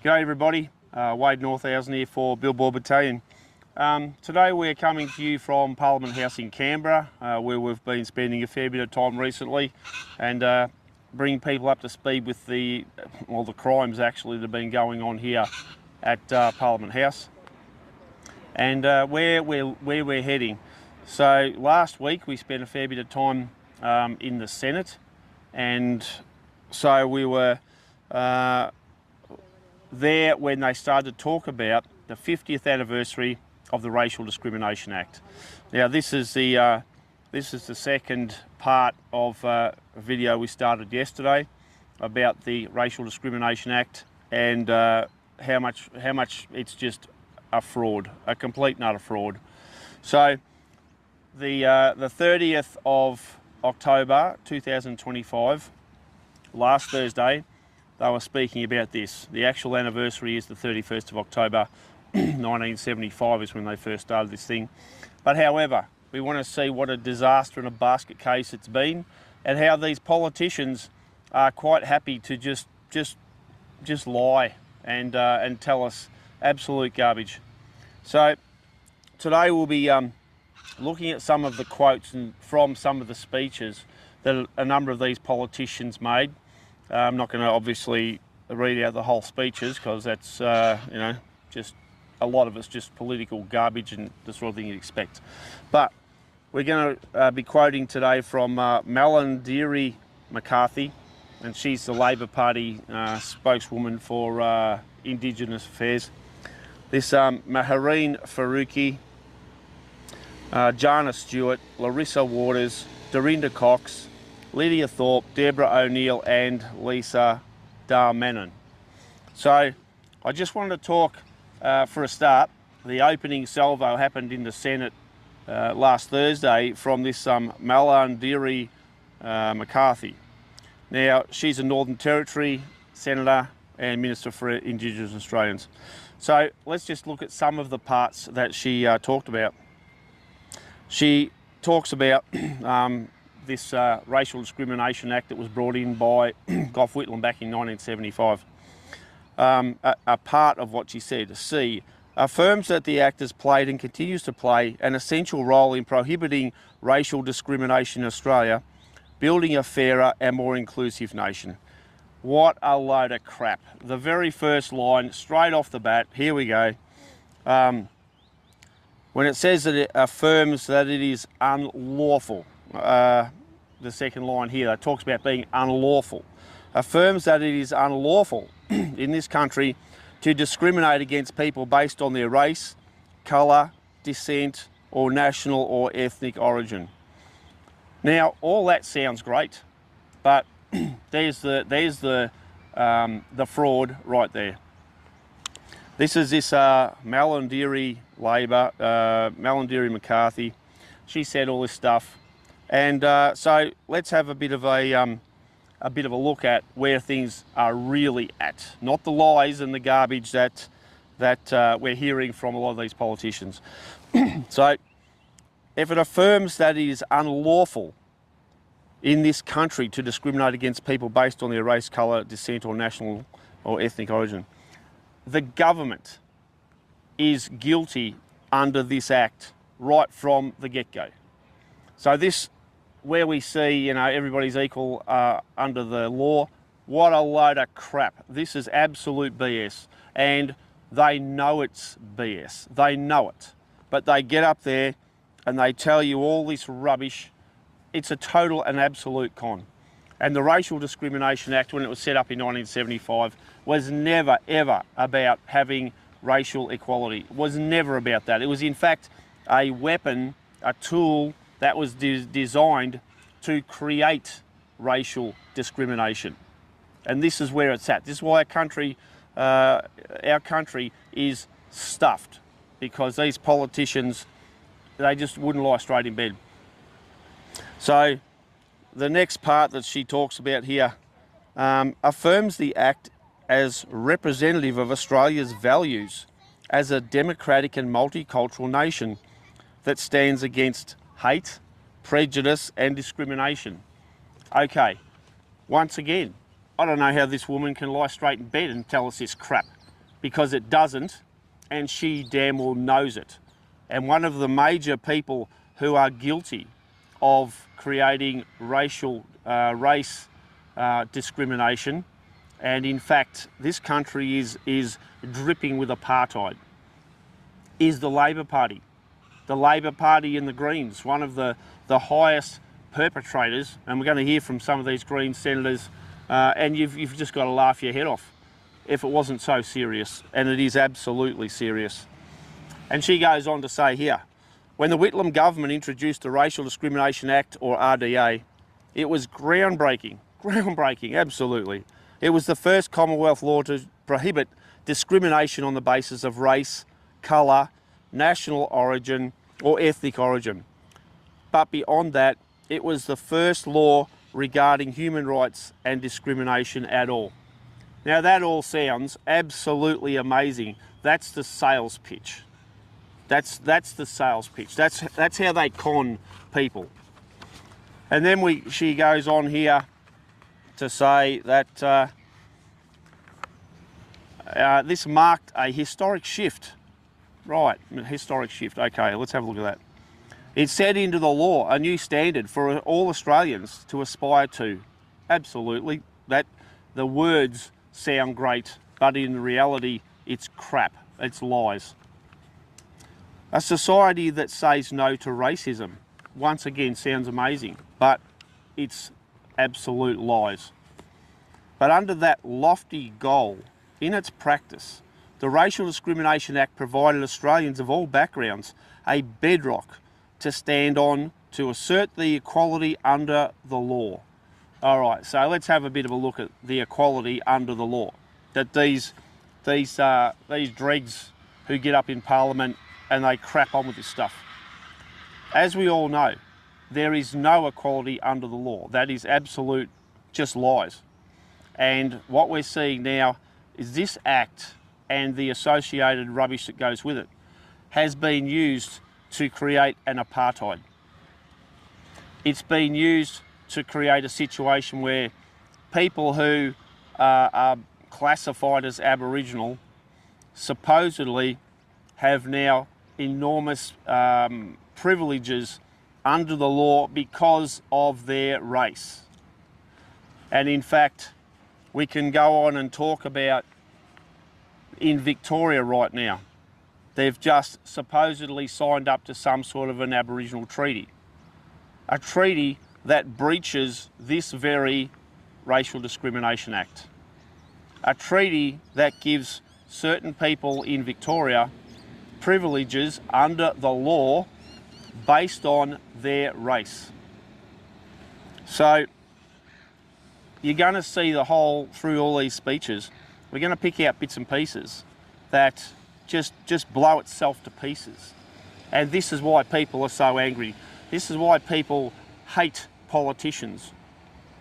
G'day everybody, Wade Northhausen here for Billboard Battalion. Today we're coming to you from Parliament House in Canberra, where we've been spending a fair bit of time recently and bringing people up to speed with the crimes actually that have been going on here at Parliament House and where we're heading. So last week we spent a fair bit of time in the Senate, and so we were there when they started to talk about the 50th anniversary of the Racial Discrimination Act. Now this is the second part of a video we started yesterday about the Racial Discrimination Act and how much it's just a fraud, a complete and utter fraud. So the 30th of October 2025, last Thursday, they were speaking about this. The actual anniversary is the 31st of October 1975 is when they first started this thing. But however, we want to see what a disaster and a basket case it's been, and how these politicians are quite happy to just lie and tell us absolute garbage. So today we'll be looking at some of the quotes from some of the speeches that a number of these politicians made. I'm not going to obviously read out the whole speeches because that's, just a lot of it's just political garbage and the sort of thing you'd expect. But we're going to be quoting today from Malarndirri McCarthy, and she's the Labor Party spokeswoman for Indigenous Affairs. This Mahareen Faruqi, Jana Stewart, Larissa Waters, Dorinda Cox, Lydia Thorpe, Deborah O'Neill and Lisa Darmanin. So I just wanted to talk for a start. The opening salvo happened in the Senate last Thursday from this Malarndirri McCarthy. Now she's a Northern Territory Senator and Minister for Indigenous Australians. So let's just look at some of the parts that she talked about. She talks about this Racial Discrimination Act that was brought in by Gough Whitlam back in 1975. A part of what she said, C, affirms that the Act has played and continues to play an essential role in prohibiting racial discrimination in Australia, building a fairer and more inclusive nation. What a load of crap. The very first line, straight off the bat, here we go. When it says that it affirms that it is unlawful, the second line here, it talks about being unlawful, affirms that it is unlawful in this country to discriminate against people based on their race, colour, descent, or national or ethnic origin. Now, all that sounds great, but there's the fraud right there. This is this Malarndirri Labor, Malarndirri McCarthy. She said all this stuff, and so let's have a bit of a look at where things are really at, not the lies and the garbage that we're hearing from a lot of these politicians. So, if it affirms that it is unlawful in this country to discriminate against people based on their race, colour, descent, or national or ethnic origin, the government is guilty under this Act right from the get-go. So this, where we see, everybody's equal under the law, what a load of crap. This is absolute BS, and they know it's BS. They know it, but they get up there and they tell you all this rubbish. It's a total and absolute con. And the Racial Discrimination Act, when it was set up in 1975, was never, ever about having racial equality. It was never about that. It was, in fact, a weapon, a tool that was designed to create racial discrimination. And this is where it's at. This is why our country is stuffed, because these politicians, they just wouldn't lie straight in bed. So the next part that she talks about here affirms the Act as representative of Australia's values as a democratic and multicultural nation that stands against hate, prejudice and discrimination. Okay, once again, I don't know how this woman can lie straight in bed and tell us this crap. because it doesn't, and she damn well knows it. And one of the major people who are guilty of creating race discrimination, and in fact this country is dripping with apartheid, is the Labor Party. The Labor Party and the Greens, one of the highest perpetrators, and we're going to hear from some of these Green senators, and you've just got to laugh your head off if it wasn't so serious, and it is absolutely serious. And she goes on to say here, when the Whitlam government introduced the Racial Discrimination Act, or RDA, it was groundbreaking, absolutely. It was the first Commonwealth law to prohibit discrimination on the basis of race, colour, national origin or ethnic origin. But beyond that, it was the first law regarding human rights and discrimination at all. Now that all sounds absolutely amazing. That's the sales pitch. That's the sales pitch. That's how they con people. And then she goes on here to say that this marked a historic shift. Right, historic shift. Okay, let's have a look at that. It set into the law a new standard for all Australians to aspire to. Absolutely. That the words sound great, but in reality, it's crap. It's lies. A society that says no to racism, once again, sounds amazing, but it's absolute lies. But under that lofty goal, in its practice, the Racial Discrimination Act provided Australians of all backgrounds a bedrock to stand on to assert the equality under the law. All right, so let's have a bit of a look at the equality under the law that these dregs who get up in Parliament and they crap on with this stuff. As we all know, there is no equality under the law. That is absolute just lies. And what we're seeing now is this act and the associated rubbish that goes with it has been used to create an apartheid. It's been used to create a situation where people who are classified as Aboriginal supposedly have now enormous privileges under the law because of their race. And in fact, we can go on and talk about in Victoria right now, they've just supposedly signed up to some sort of an Aboriginal treaty. A treaty that breaches this very Racial Discrimination Act. A treaty that gives certain people in Victoria privileges under the law based on their race. So you're going to see through all these speeches, we're going to pick out bits and pieces that just blow itself to pieces. And this is why people are so angry. This is why people hate politicians,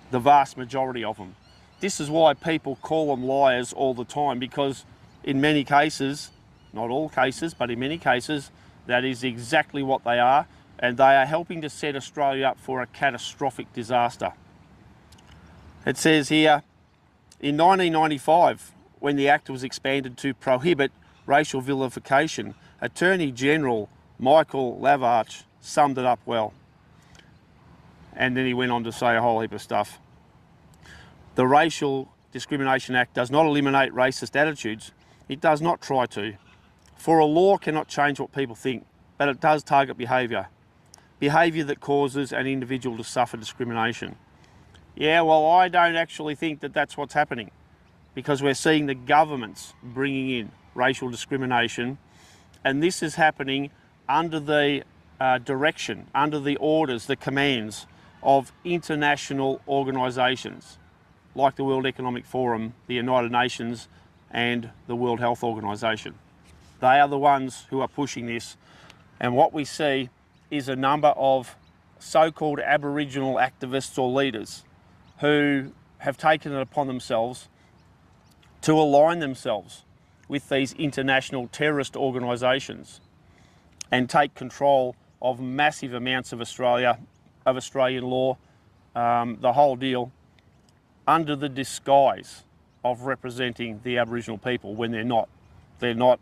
the vast majority of them. This is why people call them liars all the time, because in many cases, not all cases, but in many cases, that is exactly what they are, and they are helping to set Australia up for a catastrophic disaster. It says here, in 1995, when the Act was expanded to prohibit racial vilification, Attorney General Michael Lavarch summed it up well. And then he went on to say a whole heap of stuff. The Racial Discrimination Act does not eliminate racist attitudes. It does not try to. For a law cannot change what people think, but it does target behaviour. Behaviour that causes an individual to suffer discrimination. Yeah, well, I don't actually think that that's what's happening, because we're seeing the governments bringing in racial discrimination, and this is happening under the direction, under the orders, the commands of international organisations like the World Economic Forum, the United Nations and the World Health Organisation. They are the ones who are pushing this, and what we see is a number of so-called Aboriginal activists or leaders who have taken it upon themselves to align themselves with these international terrorist organisations and take control of massive amounts of Australian law, the whole deal, under the disguise of representing the Aboriginal people when they're not. They're not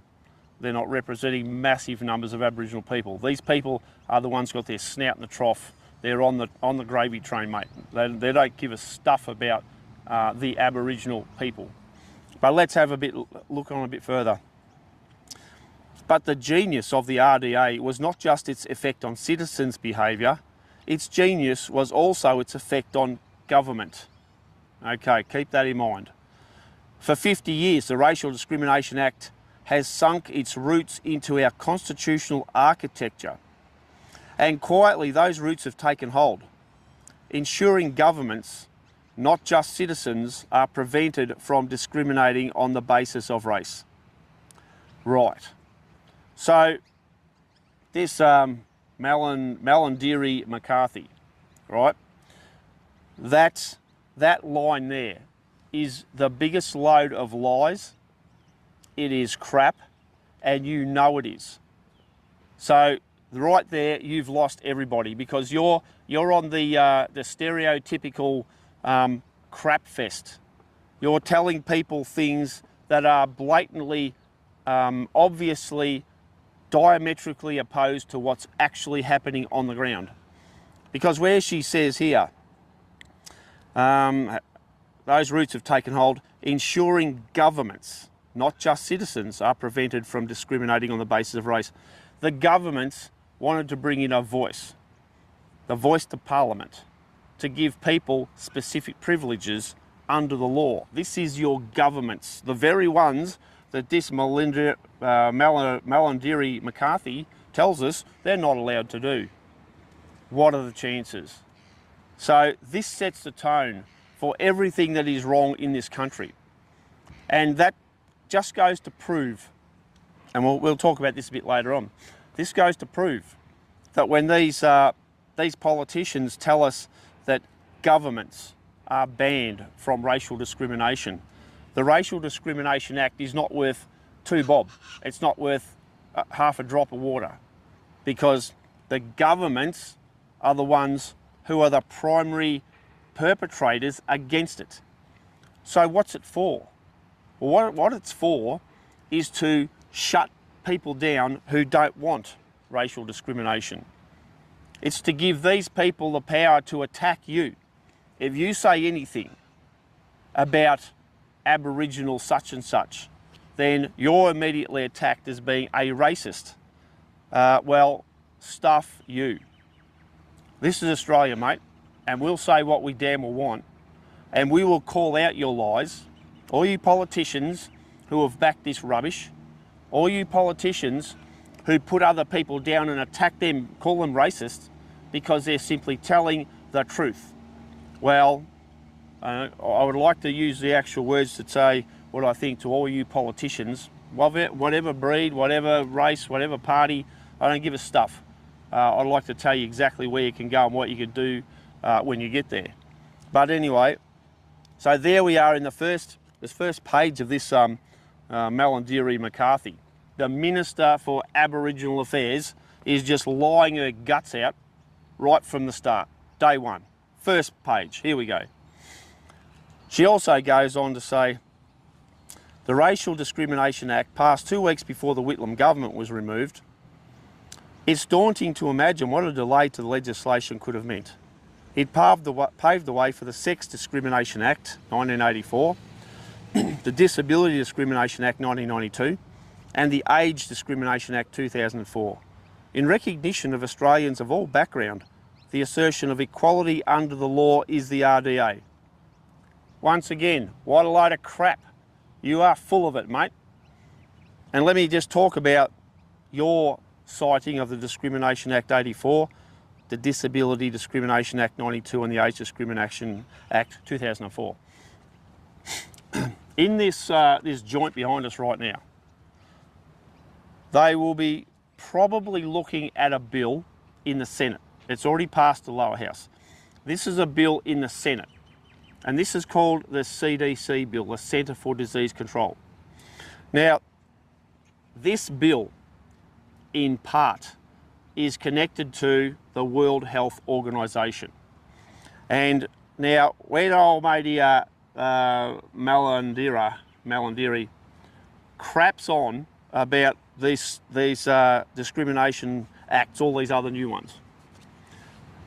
representing massive numbers of Aboriginal people. These people are the ones who got their snout in the trough. They're on the gravy train, mate. They don't give a stuff about the Aboriginal people. But let's have look on a bit further. But the genius of the RDA was not just its effect on citizens' behaviour, its genius was also its effect on government. Okay, keep that in mind. For 50 years, the Racial Discrimination Act has sunk its roots into our constitutional architecture. And quietly, those roots have taken hold, ensuring governments, not just citizens, are prevented from discriminating on the basis of race. Right. So, this Malandiri McCarthy, right? That line there is the biggest load of lies. It is crap, and you know it is. So right there, you've lost everybody, because you're on the stereotypical crap fest. You're telling people things that are blatantly, obviously, diametrically opposed to what's actually happening on the ground. Because where she says here, those roots have taken hold, ensuring governments, not just citizens, are prevented from discriminating on the basis of race. The governments wanted to bring in a voice, the voice to Parliament, to give people specific privileges under the law. This is your governments, the very ones that this Malandiri McCarthy tells us they're not allowed to do. What are the chances? So this sets the tone for everything that is wrong in this country. And that just goes to prove, and we'll talk about this a bit later on, this goes to prove that when these politicians tell us that governments are banned from racial discrimination, the Racial Discrimination Act is not worth 2 bob. It's not worth half a drop of water, because the governments are the ones who are the primary perpetrators against it. So what's it for? Well, what it's for is to shut people down who don't want racial discrimination. It's to give these people the power to attack you. If you say anything about Aboriginal such and such, then you're immediately attacked as being a racist. Well, stuff you. This is Australia, mate, and we'll say what we damn well want, and we will call out your lies. All you politicians who have backed this rubbish, all you politicians who put other people down and attack them, call them racist, because they're simply telling the truth. Well, I would like to use the actual words to say what I think to all you politicians, whatever breed, whatever race, whatever party, I don't give a stuff. I'd like to tell you exactly where you can go and what you can do when you get there. But anyway, so there we are in this first page of this Malandiri McCarthy. The Minister for Aboriginal Affairs is just lying her guts out right from the start, day one. First page, here we go. She also goes on to say, the Racial Discrimination Act passed 2 weeks before the Whitlam government was removed. It's daunting to imagine what a delay to the legislation could have meant. It paved the way for the Sex Discrimination Act 1984, the Disability Discrimination Act 1992, and the Age Discrimination Act 2004. In recognition of Australians of all background, the assertion of equality under the law is the RDA. Once again, what a load of crap. You are full of it, mate. And let me just talk about your citing of the Discrimination Act 84, the Disability Discrimination Act 92, and the Age Discrimination Act 2004. In this joint behind us right now, they will be probably looking at a bill in the Senate. It's already passed the lower house. This is a bill in the Senate, and this is called the CDC bill, the Centre for Disease Control. Now, this bill, in part, is connected to the World Health Organization. And now, when old matey Malandiri craps on about these discrimination acts, all these other new ones.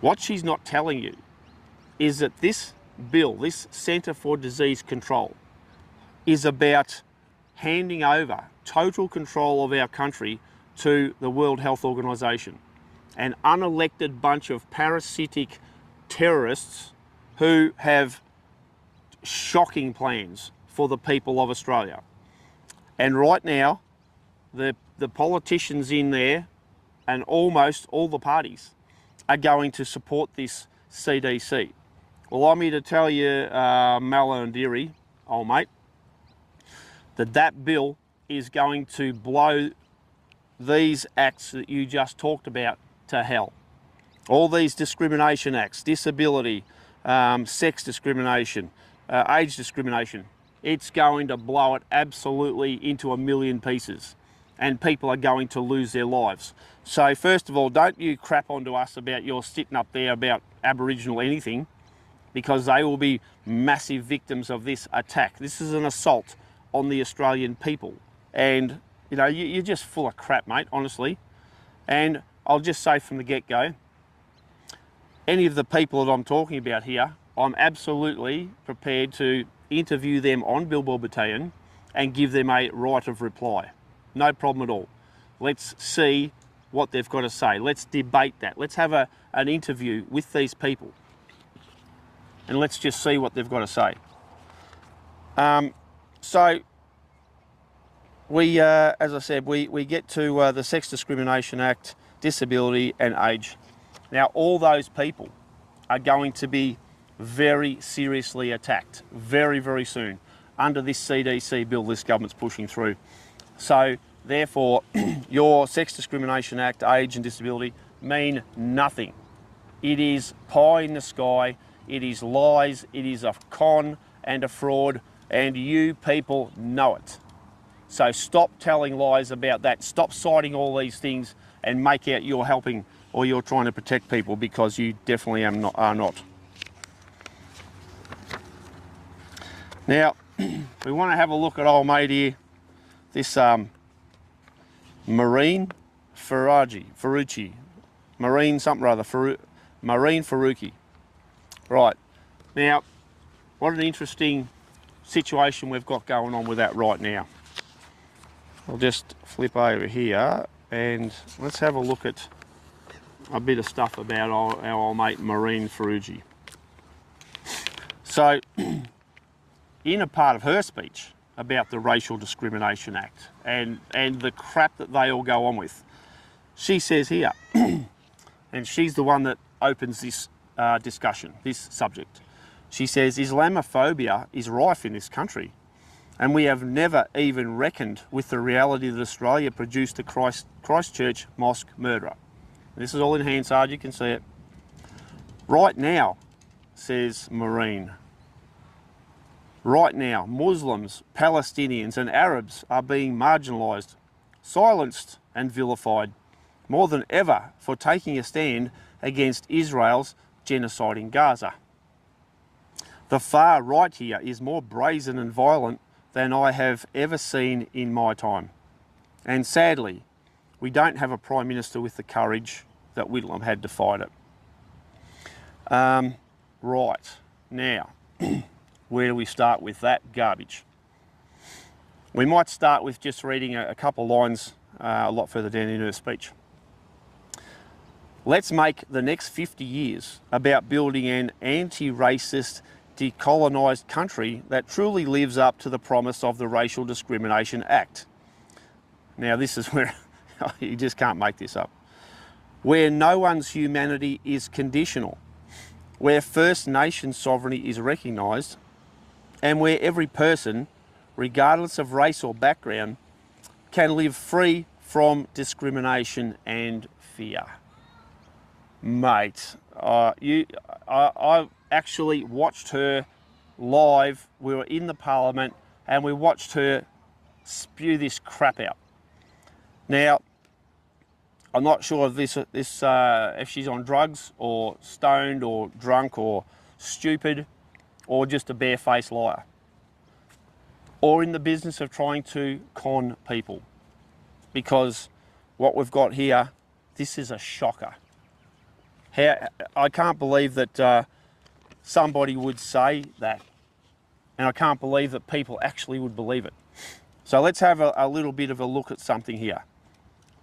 What she's not telling you is that this bill, this Centre for Disease Control, is about handing over total control of our country to the World Health Organization, an unelected bunch of parasitic terrorists who have shocking plans for the people of Australia. And right now, the politicians in there and almost all the parties are going to support this CDC. Well, I'm here to tell you, Mallow and Deary, old mate, that bill is going to blow these acts that you just talked about to hell. All these discrimination acts, disability, sex discrimination, age discrimination, it's going to blow it absolutely into a million pieces, and people are going to lose their lives. So first of all, don't you crap onto us about your sitting up there about Aboriginal anything, because they will be massive victims of this attack. This is an assault on the Australian people. And, you know, you're just full of crap, mate, honestly. And I'll just say from the get-go, any of the people that I'm talking about here, I'm absolutely prepared to interview them on Billboard Battalion and give them a right of reply. No problem at all. Let's see what they've got to say. Let's debate that. Let's have an interview with these people. And let's just see what they've got to say. So we, as I said, we get to the Sex Discrimination Act, disability and age. Now, all those people are going to be very seriously attacked very, very soon under this CDC bill this government's pushing through. So therefore, your Sex Discrimination Act, age and disability mean nothing. It is pie in the sky. It is lies. It is a con and a fraud, and you people know it. So stop telling lies about that. Stop citing all these things and make out you're helping or you're trying to protect people, because you definitely are not. Now, we want to have a look at old mate here, this Marine Faruqi, Marine something or other, Marine Faruqi. Right, now, what an interesting situation we've got going on with that right now. I'll just flip over here and let's have a look at a bit of stuff about our old mate Marine Faruqi. So, in a part of her speech about the Racial Discrimination Act and the crap that they all go on with, she says here, and she's the one that opens this discussion, this subject. She says, Islamophobia is rife in this country, and we have never even reckoned with the reality that Australia produced a Christchurch mosque murderer. And this is all in Hansard, you can see it. Right now, says Marine, right now, Muslims, Palestinians and Arabs are being marginalised, silenced and vilified more than ever for taking a stand against Israel's genocide in Gaza. The far right here is more brazen and violent than I have ever seen in my time. And sadly, we don't have a Prime Minister with the courage that Whitlam had to fight it. Right, now, where do we start with that garbage? We might start with just reading a couple of lines a lot further down in her speech. Let's make the next 50 years about building an anti-racist, decolonised country that truly lives up to the promise of the Racial Discrimination Act. Now this is where you just can't make this up. Where no one's humanity is conditional, where First Nation sovereignty is recognised, and where every person, regardless of race or background, can live free from discrimination and fear. Mate, I actually watched her live. We were in the Parliament and we watched her spew this crap out. Now, I'm not sure if if she's on drugs or stoned or drunk or stupid or just a barefaced liar. or in the business of trying to con people. Because what we've got here, this is a shocker. I can't believe that somebody would say that, and I can't believe that people actually would believe it. So let's have a little bit of a look at something here.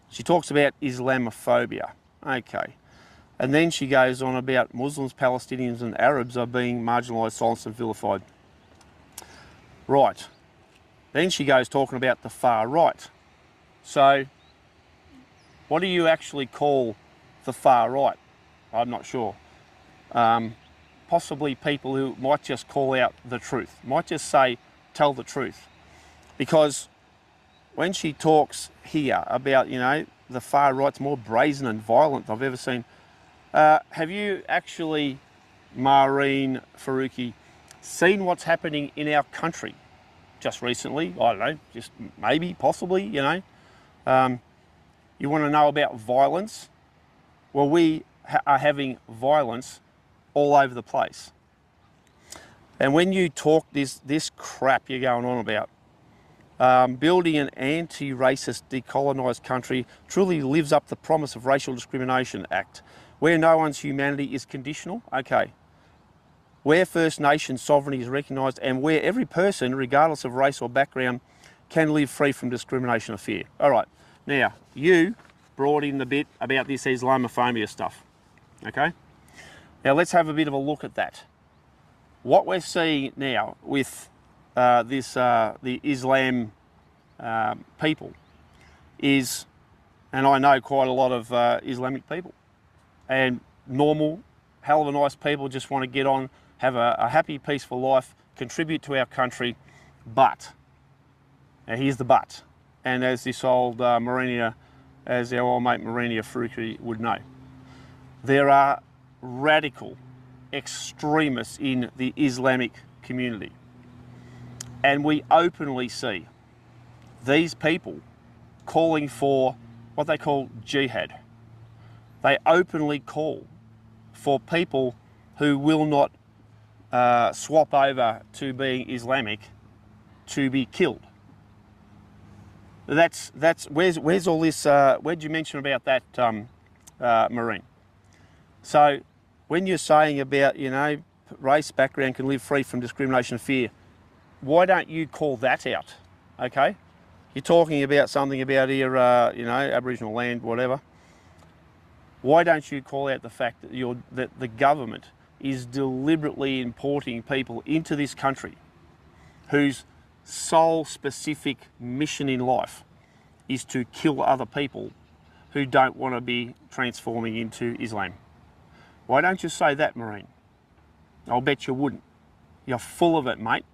She talks about Islamophobia. Okay. And then she goes on about Muslims, Palestinians and Arabs are being marginalised, silenced and vilified. Right. Then she goes talking about the far right. So what do you actually call the far right? I'm not sure. Possibly people who might just call out the truth, might just say, tell the truth. Because when she talks here about, you know, the far right's more brazen and violent I've ever seen. Have you actually, Maureen Faruqi, seen what's happening in our country just recently? I don't know, just maybe, possibly, you know. You want to know about violence? Well, we are having violence all over the place. And when you talk this crap you're going on about, building an anti-racist, decolonised country truly lives up to the promise of Racial Discrimination Act, where no one's humanity is conditional, okay, where First Nations sovereignty is recognised and where every person, regardless of race or background, can live free from discrimination or fear. All right, now, you brought in the bit about this Islamophobia stuff, okay? Now let's have a bit of a look at that. What we're seeing now with the Islam people is, and I know quite a lot of Islamic people, and normal, hell of a nice people, just want to get on, have a happy, peaceful life, contribute to our country, but, now here's the but, and as this old as our old mate Marina Faruqi would know, there are radical extremists in the Islamic community. And we openly see these people calling for what they call jihad. They openly call for people who will not swap over to being Islamic to be killed. That's where's all this? Where'd you mention about that, Marine? So when you're saying about, you know, race, background can live free from discrimination and fear, why don't you call that out, okay? You're talking about something about here, you know, Aboriginal land, whatever. Why don't you call out the fact that that the government is deliberately importing people into this country whose sole specific mission in life is to kill other people who don't want to be transforming into Islam? Why don't you say that, Marine? I'll bet you wouldn't. You're full of it, mate.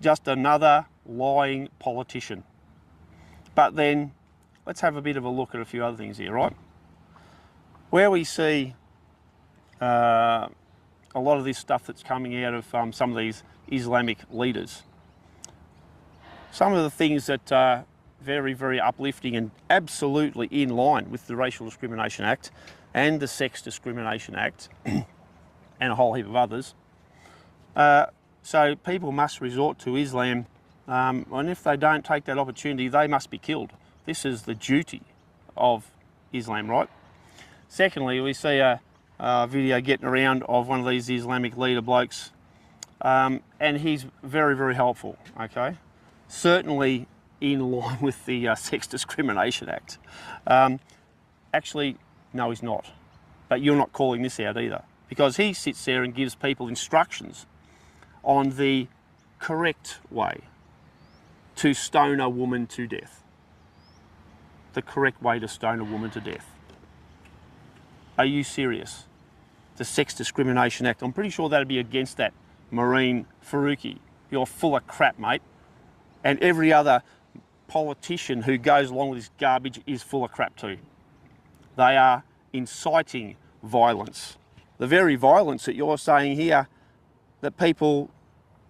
Just another lying politician. But then, let's have a bit of a look at a few other things here, right? Where we see a lot of this stuff that's coming out of some of these Islamic leaders. Some of the things that are very, very uplifting and absolutely in line with the Racial Discrimination Act and the Sex Discrimination Act and a whole heap of others. So people must resort to Islam, and if they don't take that opportunity, they must be killed. This is the duty of Islam, right? Secondly, we see a video getting around of one of these Islamic leader blokes, and he's very, very helpful, okay? Certainly in line with the Sex Discrimination Act. Actually, no, he's not. But you're not calling this out either, because he sits there and gives people instructions on the correct way to stone a woman to death. The correct way to stone a woman to death. Are you serious? The Sex Discrimination Act, I'm pretty sure that'd be against that, Marine Faruqi. You're full of crap, mate. And every other politician who goes along with this garbage is full of crap too. They are inciting violence. The very violence that you're saying here, that people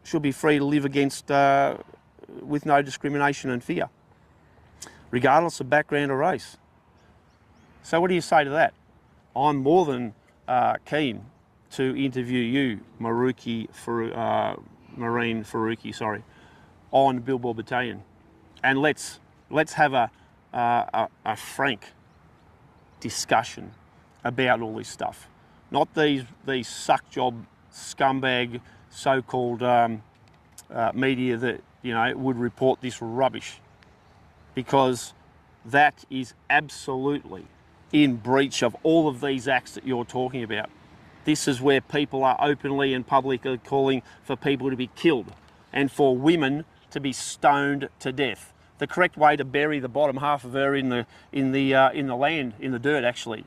should be free to live against with no discrimination and fear, regardless of background or race. So what do you say to that? I'm more than keen to interview you, Marine Faruqi, sorry, on Billboard Battalion, and let's have a frank discussion about all this stuff. Not these suck job scumbag so-called media that, you know, would report this rubbish, because that is absolutely in breach of all of these acts that you're talking about. This is where people are openly and publicly calling for people to be killed and for women to be stoned to death. The correct way to bury the bottom half of her in the land, in the dirt actually.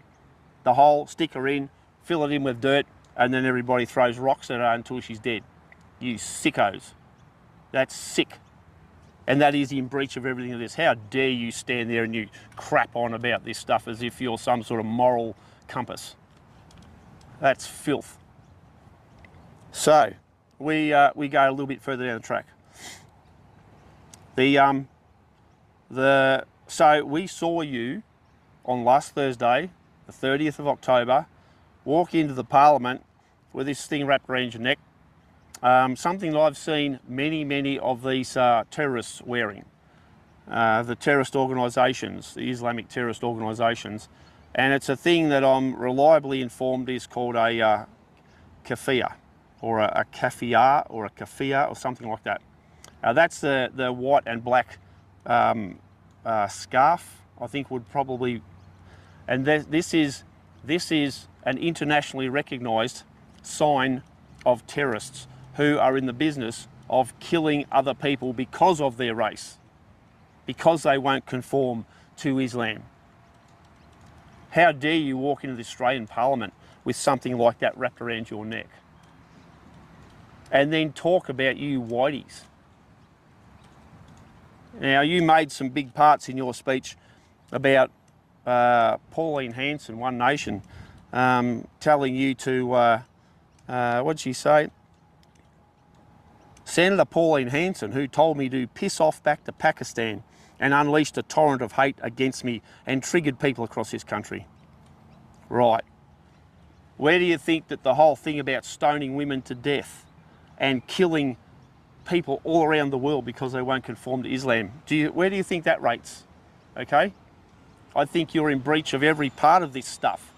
The hole, stick her in, fill it in with dirt, and then everybody throws rocks at her until she's dead. You sickos. That's sick. And that is in breach of everything of this. How dare you stand there and you crap on about this stuff as if you're some sort of moral compass. That's filth. So, we go a little bit further down the track. So we saw you on last Thursday, the 30th of October, walk into the Parliament with this thing wrapped around your neck. Something that I've seen many of these terrorists wearing. The terrorist organisations, the Islamic terrorist organisations. And it's a thing that I'm reliably informed is called a kafia, or a kafia, or a kafia, or something like that. That's the white and black scarf, I think would probably, and this is an internationally recognised sign of terrorists who are in the business of killing other people because of their race, because they won't conform to Islam. How dare you walk into the Australian Parliament with something like that wrapped around your neck? And then talk about you whiteys. Now, you made some big parts in your speech about Pauline Hanson, One Nation, telling you to, what did she say? Senator Pauline Hanson, who told me to piss off back to Pakistan and unleashed a torrent of hate against me and triggered people across this country. Right. Where do you think that the whole thing about stoning women to death and killing people all around the world because they won't conform to Islam, where do you think that rates? Okay? I think you're in breach of every part of this stuff.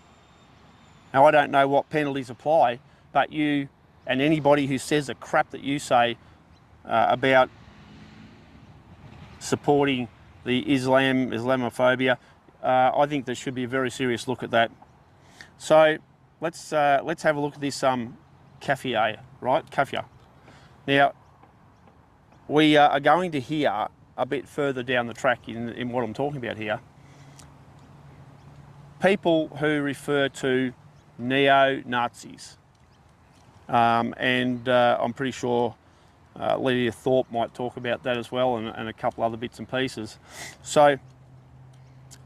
Now, I don't know what penalties apply, but you and anybody who says the crap that you say about supporting the Islamophobia, I think there should be a very serious look at that. So let's have a look at this kafia, right? Kafia. Now, we are going to hear a bit further down the track in what I'm talking about here. People who refer to neo-Nazis. And I'm pretty sure Lydia Thorpe might talk about that as well, and a couple other bits and pieces. So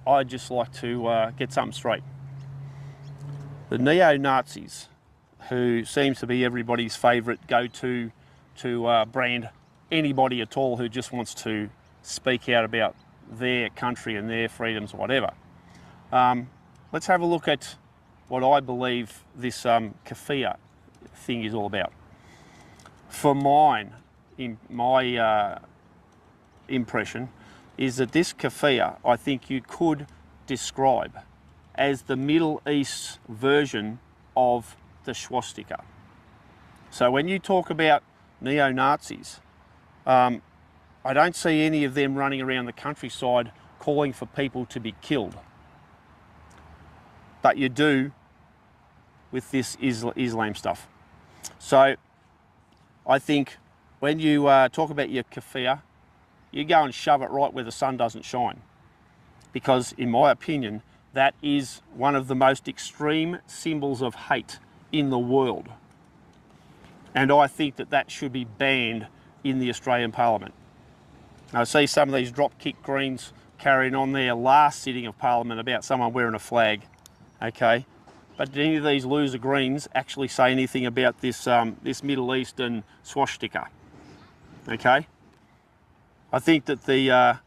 I'd just like to get something straight. The neo-Nazis, who seems to be everybody's favourite go-to to brand anybody at all who just wants to speak out about their country and their freedoms or whatever. Let's have a look at what I believe this kafia thing is all about. For mine, in my impression, is that this kafia, I think you could describe as the Middle East version of the swastika. So when you talk about neo-Nazis, I don't see any of them running around the countryside calling for people to be killed. But you do with this Islam stuff. So I think when you talk about your kafia, you go and shove it right where the sun doesn't shine. Because in my opinion, that is one of the most extreme symbols of hate in the world. And I think that that should be banned in the Australian Parliament. I see some of these dropkick Greens carrying on their last sitting of Parliament about someone wearing a flag, okay? But did any of these loser Greens actually say anything about this this Middle Eastern swastika? Okay, I think that the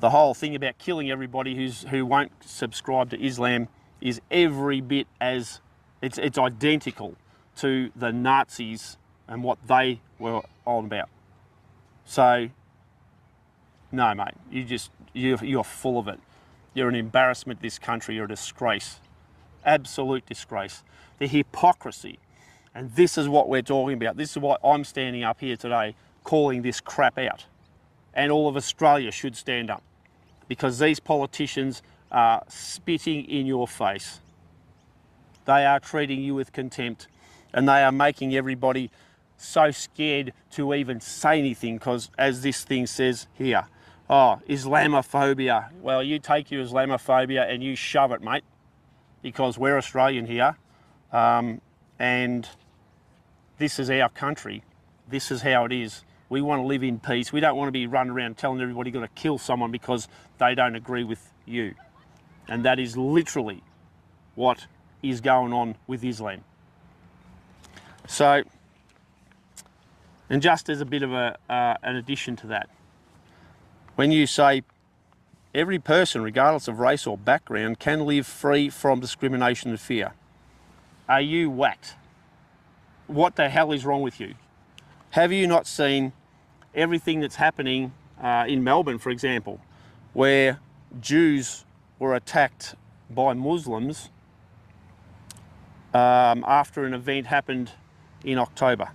whole thing about killing everybody who won't subscribe to Islam is every bit as it's identical to the Nazis and what they were on about. So, no, mate, you're full of it. You're an embarrassment to this country. You're a disgrace, absolute disgrace. The hypocrisy, and this is what we're talking about. This is why I'm standing up here today, calling this crap out. And all of Australia should stand up, because these politicians are spitting in your face. They are treating you with contempt, and they are making everybody so scared to even say anything, because as this thing says here, oh, Islamophobia. Well, you take your Islamophobia and you shove it, mate, because we're Australian here, and this is our country. This is how it is. We want to live in peace. We don't want to be running around telling everybody you've got to kill someone because they don't agree with you. And that is literally what is going on with Islam. So, and just as a bit of an addition to that, when you say every person, regardless of race or background, can live free from discrimination and fear, are you whacked? What the hell is wrong with you? Have you not seen everything that's happening in Melbourne, for example, where Jews were attacked by Muslims after an event happened in October?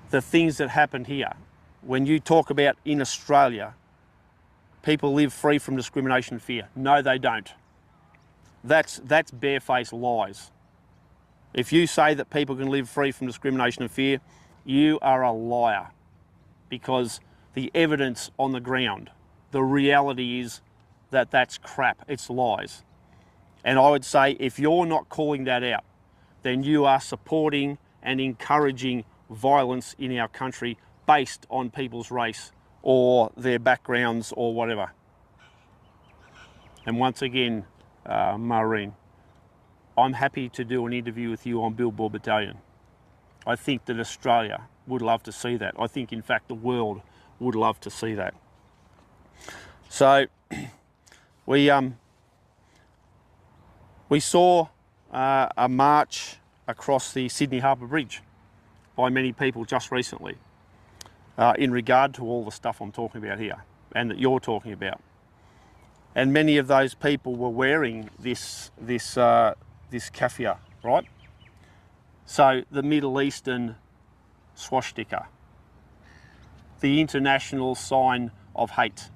The things that happened here, when you talk about in Australia, people live free from discrimination and fear. No, they don't. That's barefaced lies. If you say that people can live free from discrimination and fear, you are a liar, because the evidence on the ground, the reality is that that's crap, it's lies. And I would say if you're not calling that out, then you are supporting and encouraging violence in our country based on people's race or their backgrounds or whatever. And once again, Maureen, I'm happy to do an interview with you on Billboard Battalion. I think that Australia would love to see that. I think, in fact, the world would love to see that. So we saw a march across the Sydney Harbour Bridge by many people just recently in regard to all the stuff I'm talking about here and that you're talking about. And many of those people were wearing this kaffir, right? So the Middle Eastern swastika, the international sign of hate.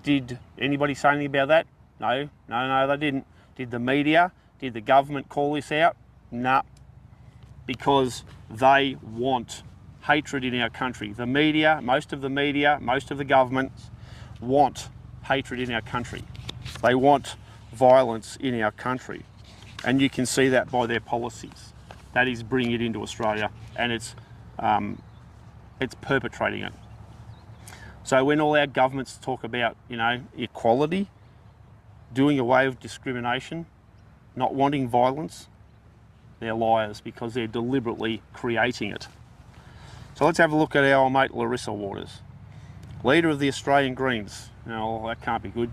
Did anybody say anything about that? No, they didn't. Did the media, did the government call this out? No, because they want hatred in our country. The media, most of the governments want hatred in our country. They want violence in our country. And you can see that by their policies. That is bringing it into Australia, and it's perpetrating it. So when all our governments talk about, equality, doing away with discrimination, not wanting violence, they're liars, because they're deliberately creating it. So let's have a look at our mate Larissa Waters, leader of the Australian Greens. Now, that can't be good.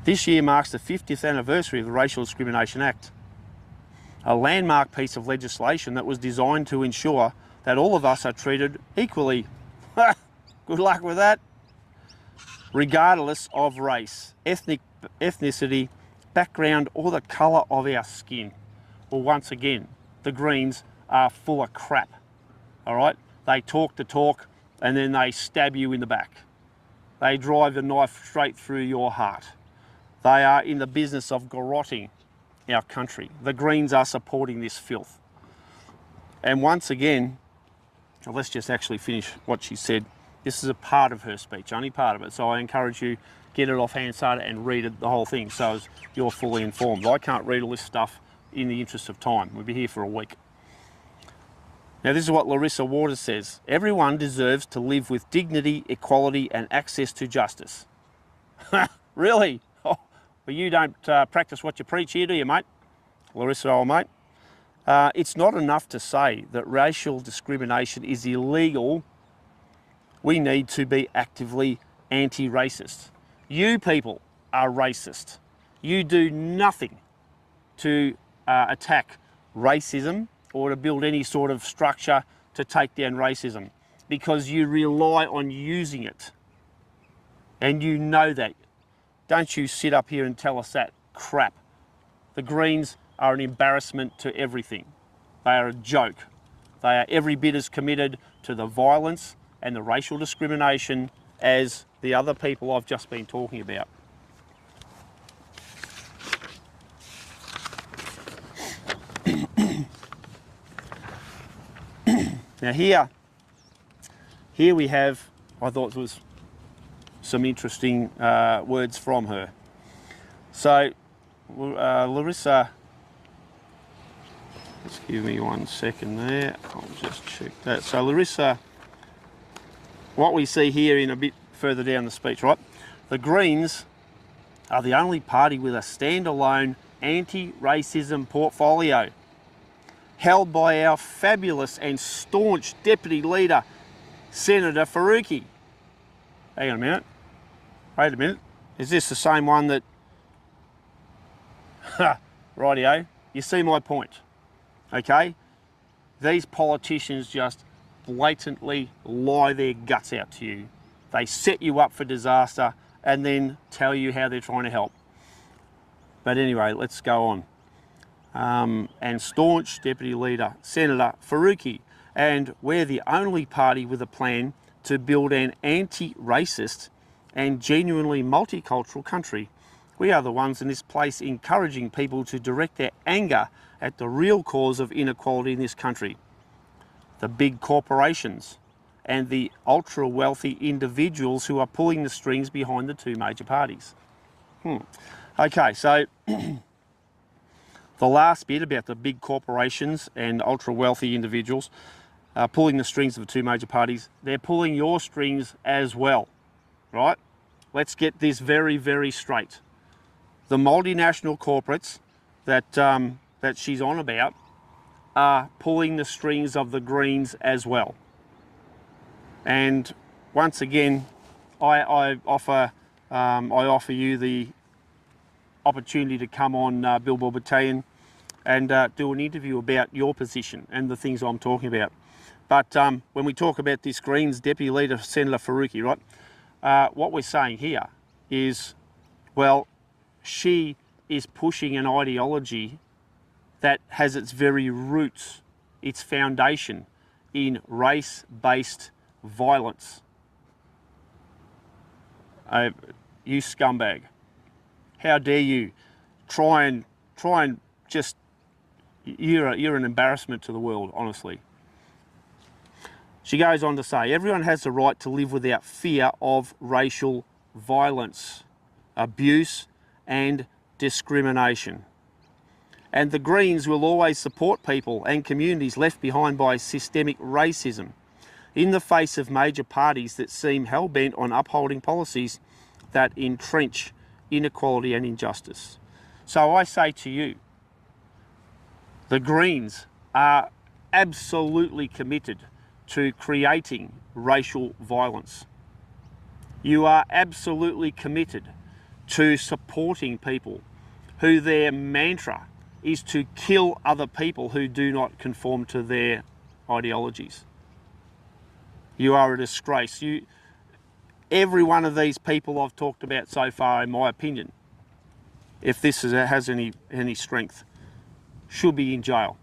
This year marks the 50th anniversary of the Racial Discrimination Act, a landmark piece of legislation that was designed to ensure that all of us are treated equally. Good luck with that. Regardless of race, ethnicity, background, or the colour of our skin. Well, once again, the Greens are full of crap, all right? They talk the talk and then they stab you in the back. They drive the knife straight through your heart. They are in the business of garrotting our country. The Greens are supporting this filth. And once again, let's just actually finish what she said. This is a part of her speech, only part of it. So I encourage you, get it off Hansard and read it, the whole thing, so as you're fully informed. I can't read all this stuff in the interest of time. We'll be here for a week. Now, this is what Larissa Waters says. Everyone deserves to live with dignity, equality, and access to justice. Really? Oh, well, you don't practice what you preach here, do you, mate? Larissa, old mate. It's not enough to say that racial discrimination is illegal. We need to be actively anti-racist. You people are racist. You do nothing to attack racism or to build any sort of structure to take down racism, because you rely on using it. And you know that. Don't you sit up here and tell us that crap. The Greens are an embarrassment to everything. They are a joke. They are every bit as committed to the violence and the racial discrimination as the other people I've just been talking about. Now here we have, I thought it was some interesting words from her. So Larissa, just give me 1 second there, I'll just check that. So Larissa, what we see here in a bit further down the speech, right? The Greens are the only party with a standalone anti-racism portfolio, held by our fabulous and staunch Deputy Leader, Senator Faruqi. Hang on a minute. Wait a minute. Is this the same one that... Rightio. You see my point, okay? These politicians just blatantly lie their guts out to you. They set you up for disaster and then tell you how they're trying to help. But anyway, let's go on. And staunch Deputy Leader, Senator Faruqi, and we're the only party with a plan to build an anti-racist and genuinely multicultural country. We are the ones in this place encouraging people to direct their anger at the real cause of inequality in this country: the big corporations and the ultra-wealthy individuals who are pulling the strings behind the two major parties. Okay, so the last bit about the big corporations and ultra-wealthy individuals pulling the strings of the two major parties, they're pulling your strings as well, right? Let's get this very, very straight. The multinational corporates that she's on about are pulling the strings of the Greens as well. And once again, I offer you the opportunity to come on Billboard Battalion and do an interview about your position and the things I'm talking about. But when we talk about this Greens Deputy Leader, Senator Faruqi, right, what we're saying here is, well, she is pushing an ideology that has its very roots, its foundation in race-based violence. You scumbag. How dare you try and just, you're an embarrassment to the world, honestly. She goes on to say, everyone has the right to live without fear of racial violence, abuse and discrimination. And the Greens will always support people and communities left behind by systemic racism in the face of major parties that seem hell-bent on upholding policies that entrench inequality and injustice. So I say to you, the Greens are absolutely committed to creating racial violence. You are absolutely committed to supporting people who their mantra is to kill other people who do not conform to their ideologies. You are a disgrace. Every one of these people I've talked about so far, in my opinion, if this has any strength, should be in jail.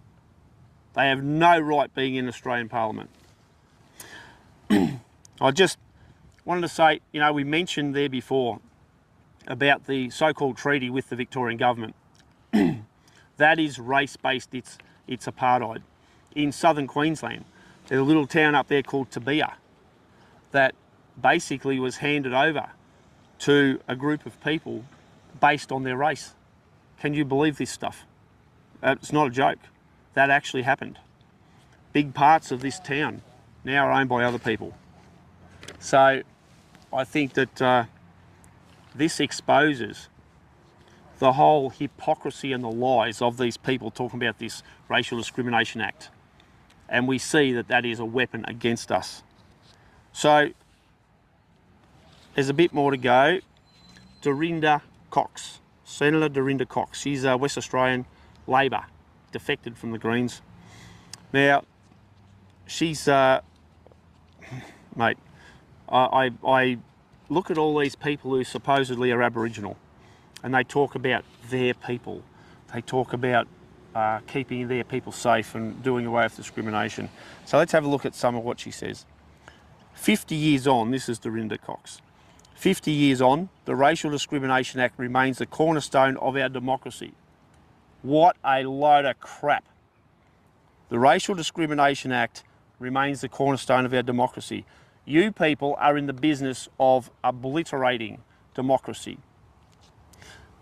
They have no right being in Australian Parliament. I just wanted to say, you know, we mentioned there before about the so-called treaty with the Victorian government. That is race-based, it's apartheid. In southern Queensland, there's a little town up there called Tabia that basically was handed over to a group of people based on their race. Can you believe this stuff? It's not a joke. That actually happened. Big parts of this town now are owned by other people. So I think that this exposes the whole hypocrisy and the lies of these people talking about this Racial Discrimination Act. And we see that that is a weapon against us. So there's a bit more to go. Dorinda Cox, Senator Dorinda Cox. She's a West Australian Labor, defected from the Greens. Now, she's, mate, I look at all these people who supposedly are Aboriginal, and they talk about their people. They talk about keeping their people safe and doing away with discrimination. So let's have a look at some of what she says. 50 years on, this is Dorinda Cox. 50 years on, the Racial Discrimination Act remains the cornerstone of our democracy. What a load of crap. The Racial Discrimination Act remains the cornerstone of our democracy. You people are in the business of obliterating democracy.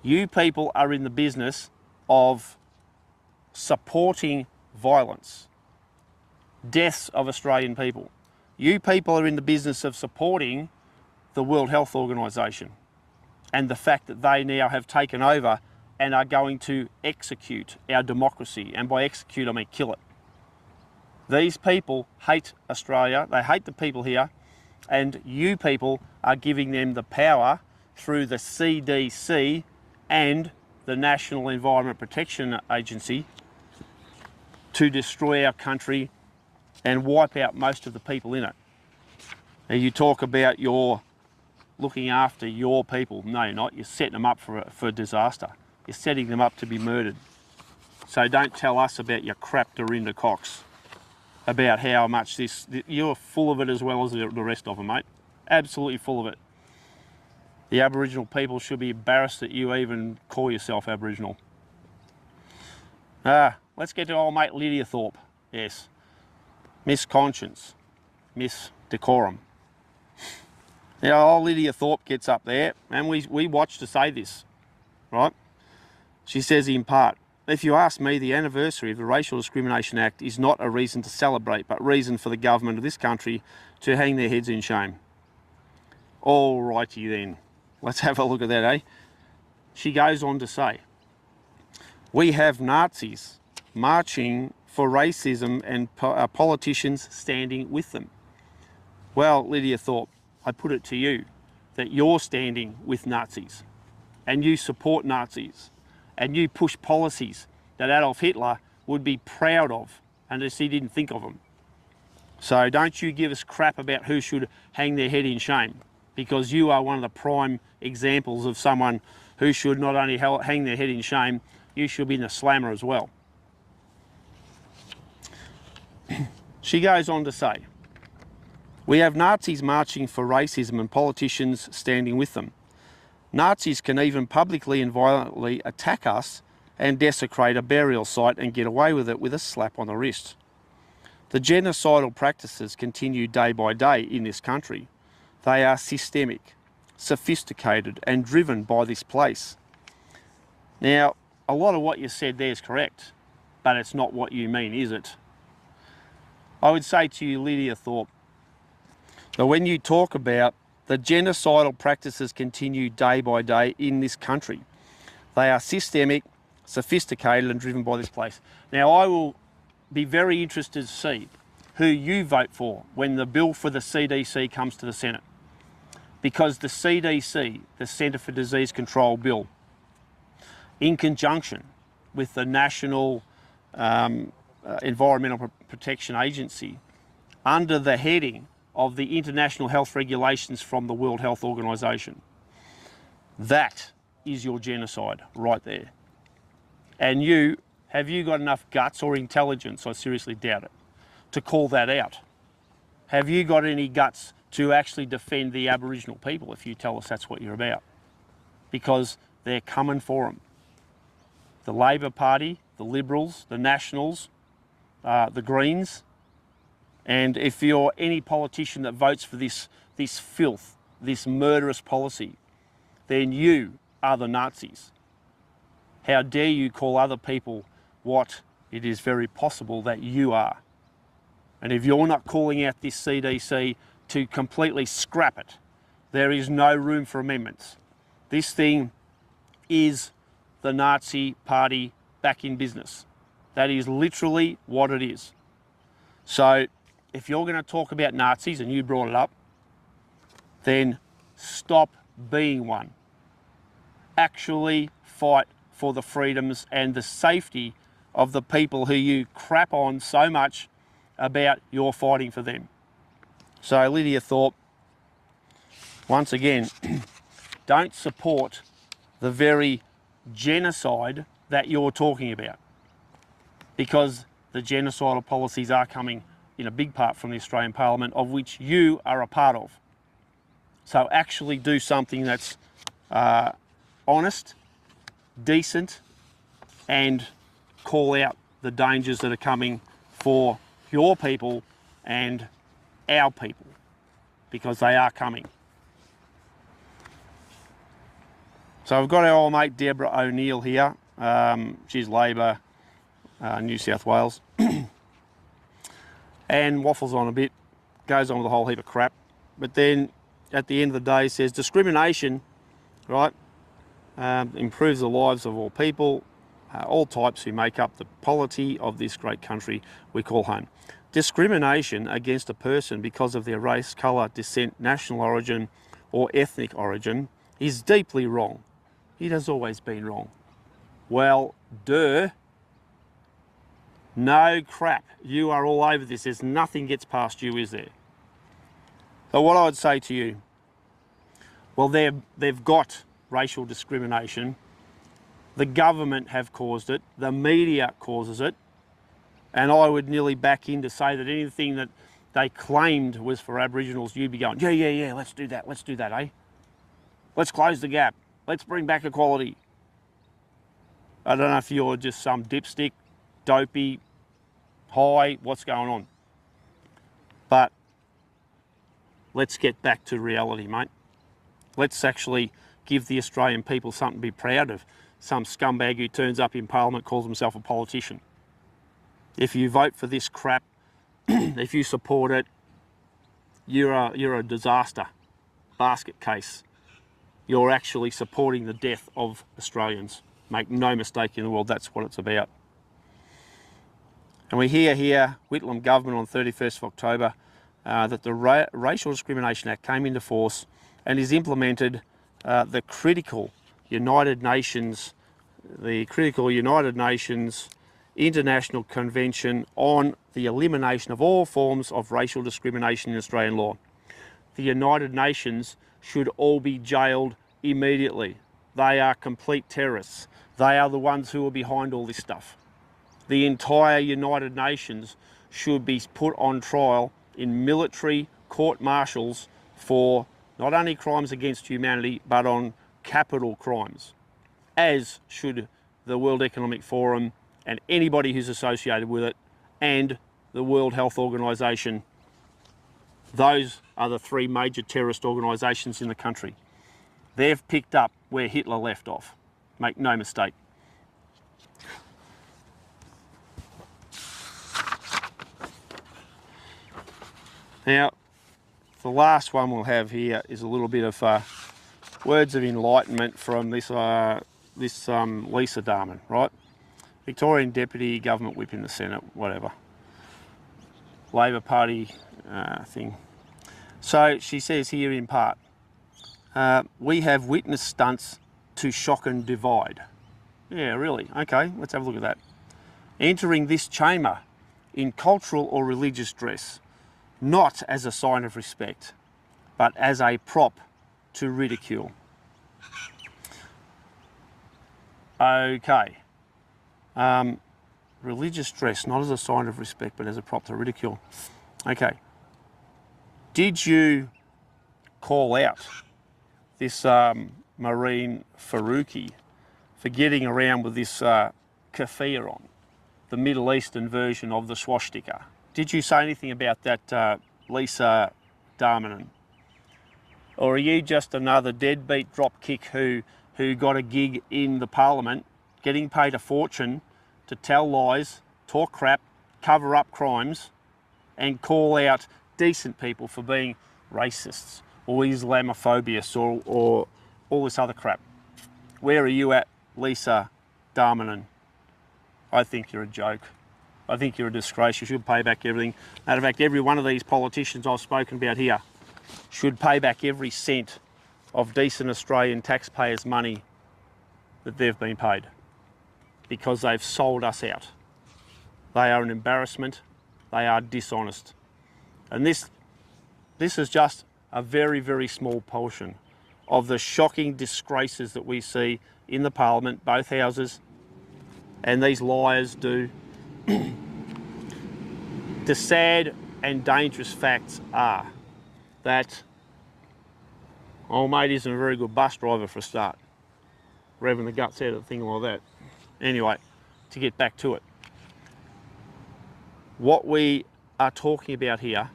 You people are in the business of supporting violence, deaths of Australian people. You people are in the business of supporting the World Health Organization and the fact that they now have taken over and are going to execute our democracy. And by execute, I mean kill it. These people hate Australia, they hate the people here, and you people are giving them the power through the CDC and the National Environment Protection Agency to destroy our country and wipe out most of the people in it. Now you talk about your looking after your people. No, you're not. You're setting them up for disaster. You're setting them up to be murdered. So don't tell us about your crap, Dorinda Cox, about how much this... You're full of it as well as the rest of them, mate. Absolutely full of it. The Aboriginal people should be embarrassed that you even call yourself Aboriginal. Let's get to old mate Lydia Thorpe. Yes. Miss Conscience. Miss Decorum. Now, old Lydia Thorpe gets up there, and we watch to say this, right? She says in part, if you ask me, the anniversary of the Racial Discrimination Act is not a reason to celebrate, but reason for the government of this country to hang their heads in shame. All righty then. Let's have a look at that, eh? She goes on to say, we have Nazis marching for racism and politicians standing with them. Well, Lydia Thorpe, I put it to you that you're standing with Nazis and you support Nazis and you push policies that Adolf Hitler would be proud of unless he didn't think of them. So don't you give us crap about who should hang their head in shame, because you are one of the prime examples of someone who should not only hang their head in shame, you should be in the slammer as well. She goes on to say, we have Nazis marching for racism and politicians standing with them. Nazis can even publicly and violently attack us and desecrate a burial site and get away with it with a slap on the wrist. The genocidal practices continue day by day in this country. They are systemic, sophisticated and driven by this place. Now, a lot of what you said there is correct, but it's not what you mean, is it? I would say to you, Lydia Thorpe, that when you talk about the genocidal practices continue day by day in this country, they are systemic, sophisticated and driven by this place. Now, I will be very interested to see who you vote for when the bill for the CDC comes to the Senate. Because the CDC, the Centre for Disease Control Bill, in conjunction with the National Environmental Protection Agency, under the heading of the international health regulations from the World Health Organization. That is your genocide right there. And have you got enough guts or intelligence, I seriously doubt it, to call that out? Have you got any guts to actually defend the Aboriginal people if you tell us that's what you're about? Because they're coming for them. The Labor Party, the Liberals, the Nationals, the Greens, and if you're any politician that votes for this filth, this murderous policy, then you are the Nazis. How dare you call other people what it is very possible that you are. And if you're not calling out this CDC to completely scrap it, there is no room for amendments. This thing is the Nazi Party back in business. That is literally what it is. So if you're going to talk about Nazis, and you brought it up, then stop being one. Actually fight for the freedoms and the safety of the people who you crap on so much about your fighting for them. So Lydia Thorpe, once again, don't support the very genocide that you're talking about, because the genocidal policies are coming in a big part from the Australian Parliament, of which you are a part of. So actually do something that's honest, decent, and call out the dangers that are coming for your people and our people, because they are coming. So we've got our old mate Deborah O'Neill here. She's Labor, New South Wales, and waffles on a bit, goes on with a whole heap of crap, but then at the end of the day says discrimination, right, improves the lives of all people, all types who make up the polity of this great country we call home. Discrimination against a person because of their race, colour, descent, national origin or ethnic origin is deeply wrong. It has always been wrong. Well, duh. No crap. You are all over this. There's nothing gets past you, is there? So what I would say to you, well, they've got racial discrimination. The government have caused it. The media causes it. And I would nearly back in to say that anything that they claimed was for Aboriginals, you'd be going, yeah, let's do that, eh? Let's close the gap. Let's bring back equality. I don't know if you're just some dipstick, dopey, high, what's going on? But let's get back to reality, mate. Let's actually give the Australian people something to be proud of. Some scumbag who turns up in Parliament calls himself a politician. If you vote for this crap, if you support it, you're a disaster. Basket case. You're actually supporting the death of Australians. Make no mistake in the world, that's what it's about. And we hear here, Whitlam government on 31st of October, that the Racial Discrimination Act came into force and is implemented the critical United Nations International Convention on the elimination of all forms of racial discrimination in Australian law. The United Nations should all be jailed immediately. They are complete terrorists. They are the ones who are behind all this stuff. The entire United Nations should be put on trial in military court-martials for not only crimes against humanity, but on capital crimes, as should the World Economic Forum and anybody who's associated with it, and the World Health Organization. Those are the three major terrorist organisations in the country. They've picked up where Hitler left off. Make no mistake. Now, the last one we'll have here is a little bit of words of enlightenment from this Lisa Darman, right? Victorian Deputy Government Whip in the Senate, whatever. Labor Party thing. So she says here in part, we have witnessed stunts to shock and divide. Yeah, really? Okay, let's have a look at that. Entering this chamber in cultural or religious dress, not as a sign of respect, but as a prop to ridicule. Okay. Religious dress, not as a sign of respect, but as a prop to ridicule. Okay. Did you call out this Marine Faruqi for getting around with this keffiyeh on, the Middle Eastern version of the swastika? Did you say anything about that, Lisa Darmanin? Or are you just another deadbeat dropkick who got a gig in the Parliament, getting paid a fortune to tell lies, talk crap, cover up crimes, and call out decent people for being racists or Islamophobists or all this other crap? Where are you at, Lisa Darmanin? I think you're a joke. I think you're a disgrace. You should pay back everything. Matter of fact, every one of these politicians I've spoken about here should pay back every cent of decent Australian taxpayers' money that they've been paid, because they've sold us out. They are an embarrassment they are dishonest. And this is just a very, very small portion of the shocking disgraces that we see in the Parliament, both houses, and these liars do. The sad and dangerous facts are that old mate isn't a very good bus driver for a start, revving the guts out of the thing like that. Anyway, to get back to it, what we are talking about here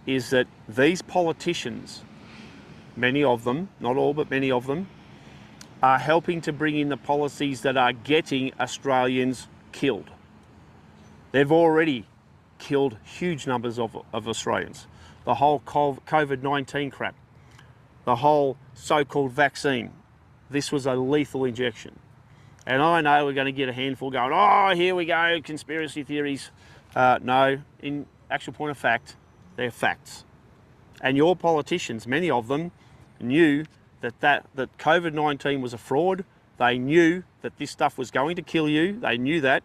is that these politicians, many of them, not all, but many of them, are helping to bring in the policies that are getting Australians killed. They've already killed huge numbers of Australians. The whole COVID-19 crap, the whole so-called vaccine, this was a lethal injection. And I know we're going to get a handful going, oh, here we go, conspiracy theories. No, in actual point of fact, they're facts. And your politicians, many of them, knew that COVID-19 was a fraud. They knew that this stuff was going to kill you. They knew that.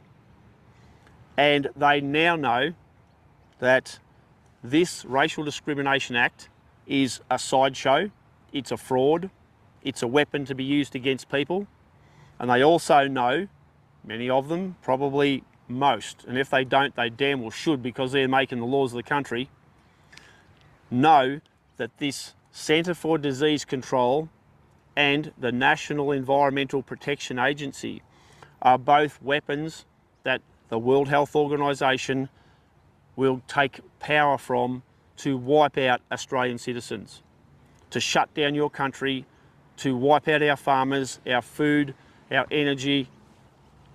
And they now know that this Racial Discrimination Act is a sideshow. It's a fraud. It's a weapon to be used against people. And they also know, many of them, probably most, and if they don't, they damn well should because they're making the laws of the country, know that this Centre for Disease Control and the National Environmental Protection Agency are both weapons that the World Health Organization will take power from to wipe out Australian citizens, to shut down your country, to wipe out our farmers, our food, our energy,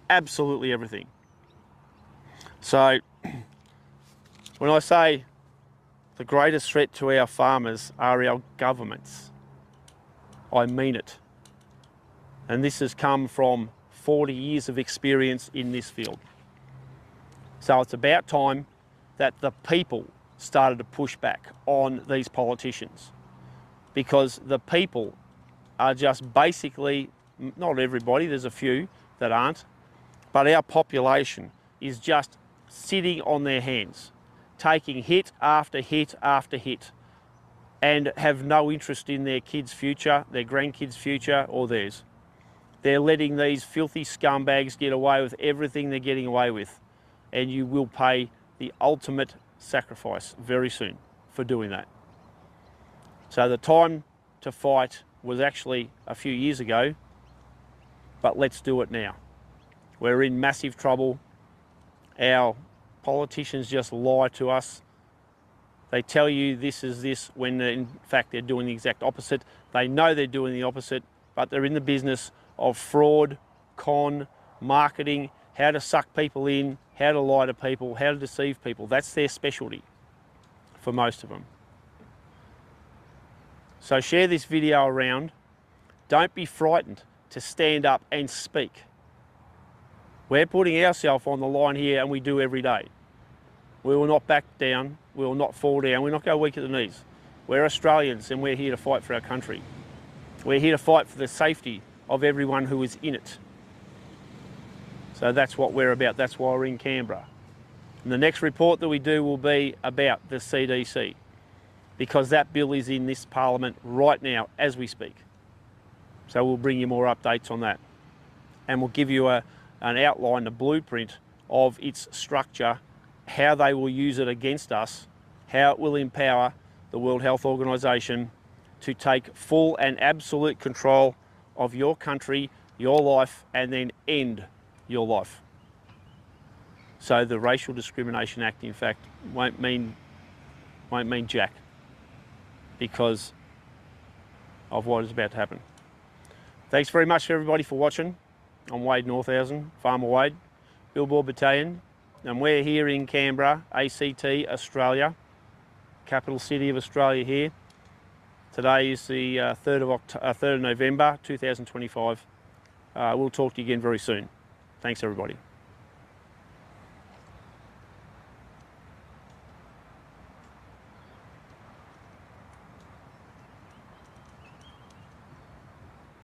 absolutely everything. So when I say the greatest threat to our farmers are our governments, I mean it. And this has come from 40 years of experience in this field. So it's about time that the people started to push back on these politicians, because the people are just basically, not everybody, there's a few that aren't, but our population is just sitting on their hands, taking hit after hit after hit, and have no interest in their kids' future, their grandkids' future, or theirs. They're letting these filthy scumbags get away with everything they're getting away with, and you will pay the ultimate sacrifice very soon for doing that. So the time to fight was actually a few years ago, but let's do it now. We're in massive trouble. Our politicians just lie to us. They tell you this is this when in fact they're doing the exact opposite. They know they're doing the opposite, but they're in the business of fraud, con, marketing, how to suck people in, how to lie to people, how to deceive people. That's their specialty for most of them. So share this video around. Don't be frightened to stand up and speak. We're putting ourselves on the line here, and we do every day. We will not back down. We will not fall down. We'll not go weak at the knees. We're Australians, and we're here to fight for our country. We're here to fight for the safety of everyone who is in it. So that's what we're about. That's why we're in Canberra. And the next report that we do will be about the CDC, because that bill is in this Parliament right now as we speak. So we'll bring you more updates on that. And we'll give you an outline, a blueprint of its structure, how they will use it against us, how it will empower the World Health Organization to take full and absolute control of your country, your life, and then end your life. So the Racial Discrimination Act, in fact, won't mean jack because of what is about to happen. Thanks very much everybody for watching. I'm Wade Northhausen, Farmer Wade, Billboard Battalion, and we're here in Canberra, ACT, Australia, capital city of Australia here. Today is the 3rd of November 2025. We'll talk to you again very soon. Thanks everybody.